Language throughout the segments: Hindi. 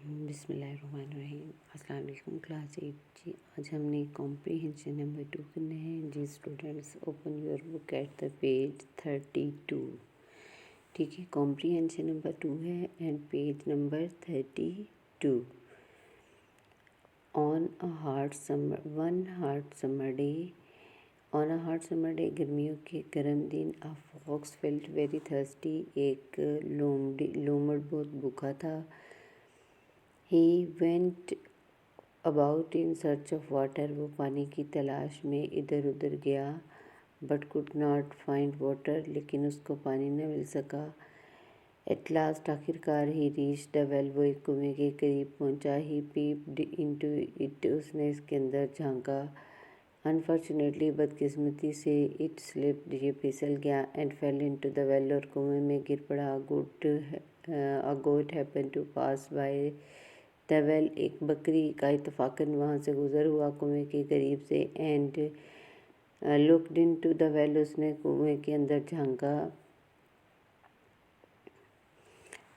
बिस्मिल्लाहिर्रहमानिर्रहीम। अस्सलाम वालेकुम क्लास 8 जी। आज हमने कॉम्प्रीहेंशन नंबर 2 करना है। जी students, open your book at the page 32। ठीक है, कॉम्प्रीहेंशन नंबर 2 है and page number 32। On a hot summer day on a hot summer day, गर्मियों के गर्म दिन, a fox felt very thirsty, एक लोमड़ बहुत भूखा था। He went about in search of water, वो पानी की तलाश में इधर उधर गया। But could not find water, लेकिन उसको पानी न मिल सका। At last, आखिरकार he reached the well, वो एक कुएं के करीब पहुंचा। He peeped into it, उसने इसके अंदर झांका। Unfortunately, बदकिस्मती से it slipped, ये फिसल गया। And fell into the well, और कुएं में गिर पड़ा। A goat happened to pass by the well, एक बकरी का इत्तफाकन वहाँ से गुज़र हुआ कुएं के करीब से। And looked into the well, उसने कुएं के अंदर झांका।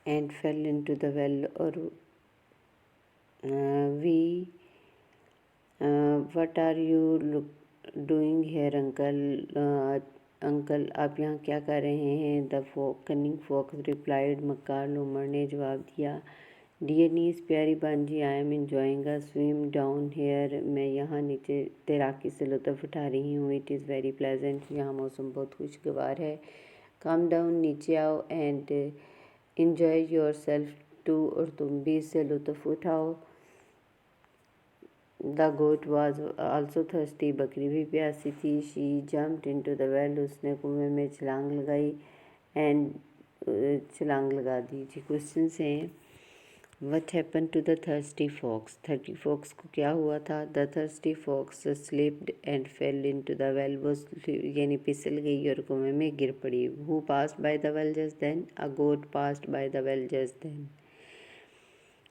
And fell into the well, और what are you doing here uncle, आप यहाँ क्या कर रहे हैं? द कनिंग फॉक्स रिप्लाइड, मक्कार लोमड़ ने जवाब दिया। डियर नीस, प्यारी बांजी, I am enjoying a swim down here, मैं यहाँ नीचे तैराकी से लुत्फ़ उठा रही हूँ। इट इज़ वेरी प्लेजेंट, यहाँ मौसम बहुत खुशगवार है। कम डाउन, नीचे आओ। And enjoy yourself too, और तुम भी इससे लुत्फ़ उठाओ। The goat was also thirsty, बकरी भी प्यासी थी। She jumped into the well, उसने कुएं में छलांग लगाई। एंड छलांग लगा दी। जी क्वेश्चन हैं, What happened to the thirsty fox? Thirsty fox को क्या हुआ था? The thirsty fox slipped and fell into the well, वो यानी फिसल गई और कुएं में गिर पड़ी। Who passed by the well just then? A goat passed by the well just then.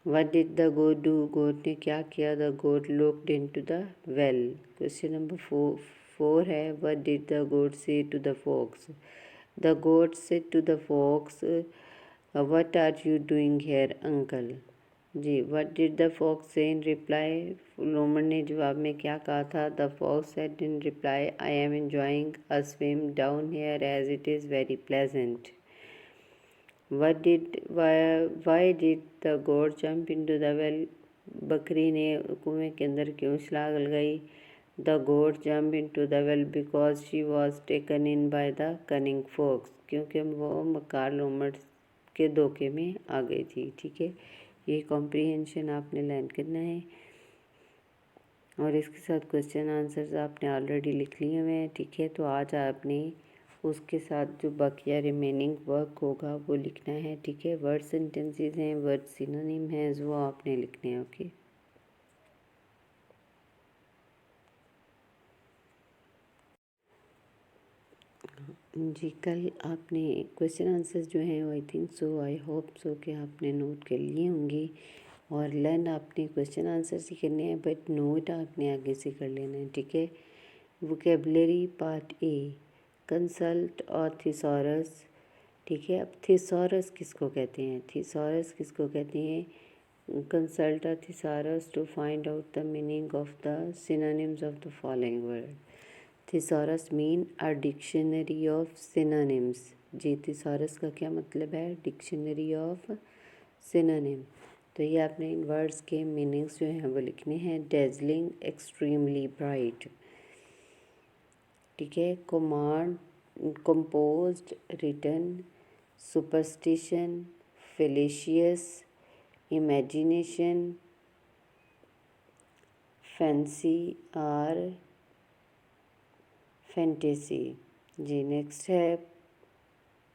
What did the goat do? गोट ने क्या किया? The goat looked into the well. Question number 4 है, What did the goat say to the fox? The goat said to the fox, What are you doing here, uncle? Ji, What did the fox say in reply? लोमड़ ने जवाब में क्या कहा था? The fox said in reply, I am enjoying a swim down here as it is very pleasant. Why did the goat jump into the well? बकरी ने कुएं के अंदर क्यों छलांग लगाई? The goat jumped into the well because she was taken in by the cunning fox, क्योंकि वो मक्कार लोमड़ के धोखे में आ गई थी। ठीक है, ये कॉम्प्रीहेंशन आपने लर्न करना है और इसके साथ क्वेश्चन आंसर्स आपने ऑलरेडी लिख लिए हुए हैं। ठीक है, तो आज आपने उसके साथ जो बाकी रिमेनिंग वर्क होगा वो लिखना है। ठीक है, वर्ड सेंटेंसेस हैं, वर्ड सिनोनिम हैं, वो आपने लिखने हैं। ओके जी, कल आपने क्वेश्चन आंसर्स जो हैं वो I think so, I hope so कि आपने नोट कर लिए होंगे और लर्न आपने क्वेश्चन आंसर्स ही करने हैं, बट नोट आपने आगे से कर लेना है। ठीक है, वोकेबलरी पार्ट ए, कंसल्ट और थिसॉरस। ठीक है, अब थिसॉरस किसको कहते हैं? थिसॉरस किसको कहते हैं? Consult a thesaurus to find out the meaning of the synonyms of the following word. Thesaurus mean a dictionary of synonyms. जी, थिसॉरस का क्या मतलब है? Dictionary of synonym. तो ये आपने इन वर्ड्स के मीनिंग्स जो हैं वो लिखने हैं। Dazzling, extremely bright. ठीक है, command, composed, written, superstition, felicitous, imagination, fancy और फैंटेसी। जी, नेक्स्ट है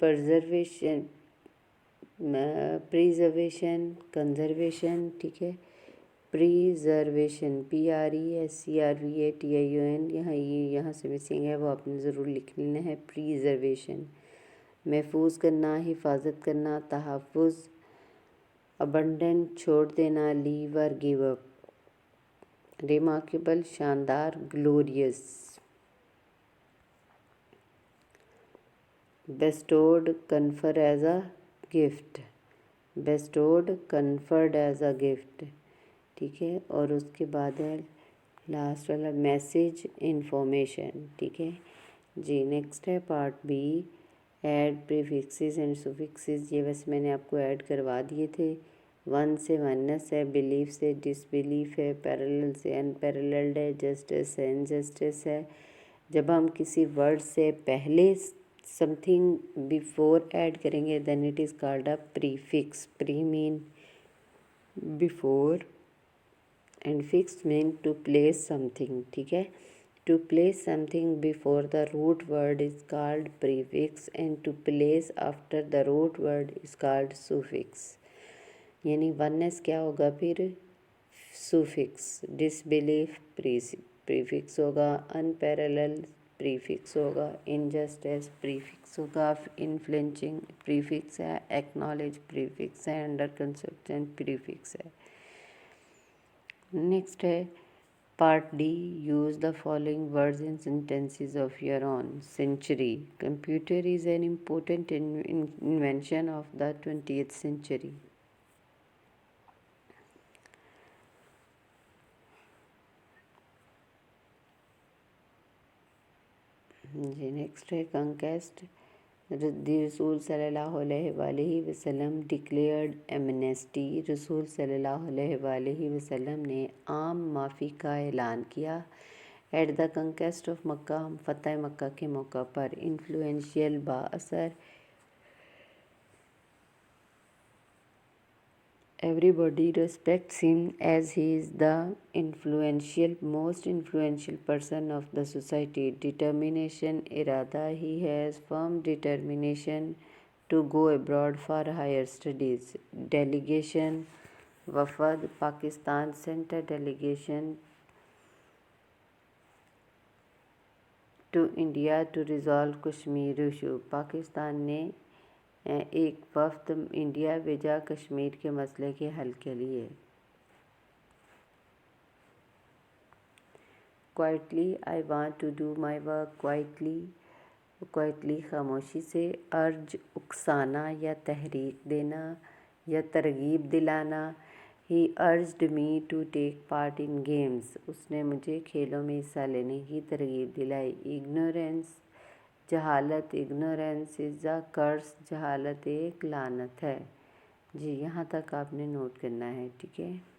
प्रिजर्वेशन, कंजर्वेशन। ठीक है, प्रिजर्वेशन, PRESERVATION, यहाँ से मिसिंग है, वो आपने ज़रूर लिख लेना है। प्रिजर्वेशन, महफूज करना, हिफाजत करना, तहफ़्फ़ुज़, अबंडेंट, छोड़ देना, लीव और गिव अप, रिमार्केबल, शानदार, glorious, bestowed, confer as a gift, bestowed, conferred as a gift, ठीक है। और उसके बाद है लास्ट वाला मैसेज, इन्फॉर्मेशन, ठीक है जी। नेक्स्ट है part B, add prefixes and suffixes. ये बस मैंने आपको ऐड करवा दिए थे। वन से वननेस है, बिलीफ से डिसबिलीफ है, पैरेलल से अनपैरेलल्ड है, जस्टिस है इनजस्टिस है। जब हम किसी वर्ड से पहले समथिंग बिफोर ऐड करेंगे then it is called a prefix. Pre mean before and fix mean to place something, ठीक है। To place something before the root word is called prefix and to place after the root word is called suffix। यानी वननेस क्या होगा फिर सुफिक्स, डिसबिलीफ प्रीफिक्स होगा, अनपैरेलल प्रीफिक्स होगा, इनजस्टिस प्रीफिक्स होगा, इनफ्लुएंसिंग प्रीफिक्स है, एक्नॉलेज प्रीफिक्स है, अंडर कंस्ट्रक्शन प्रीफिक्स है। नेक्स्ट है Part D, use the following words in sentences of your own. Century. Computer is an important invention of the 20th century. जी नेक्स्ट है कंकेस्ट। दी रसूल सल्लल्लाहु अलैहि वसल्लम डिक्लेयर्ड एमनेस्टी। रसूल सल्लल्लाहु अलैहि वसल्लम ने आम माफ़ी का ऐलान किया। एट द कंकेस्ट ऑफ मक्का, हम फ़तह मक्का के मौका पर influential बाअसर everybody respects him as he is the most influential person of the society. Determination, irada, he has firm determination to go abroad for higher studies. Delegation, wafad, Pakistan sent a delegation to India to resolve Kashmir issue. Pakistan ने एक वफ्द इंडिया भेजा कश्मीर के मसले के हल के लिए। Quietly, I want to do my work quietly. Quietly खामोशी से। अर्ज, उकसाना या तहरीक देना या तरगीब दिलाना। He urged me to take part in games, उसने मुझे खेलों में हिस्सा लेने की तरगीब दिलाई। इग्नोरेंस, जहालत, इग्नोरेंस इज़ अ कर्स, जहालत एक लानत है। जी यहाँ तक आपने नोट करना है, ठीक है।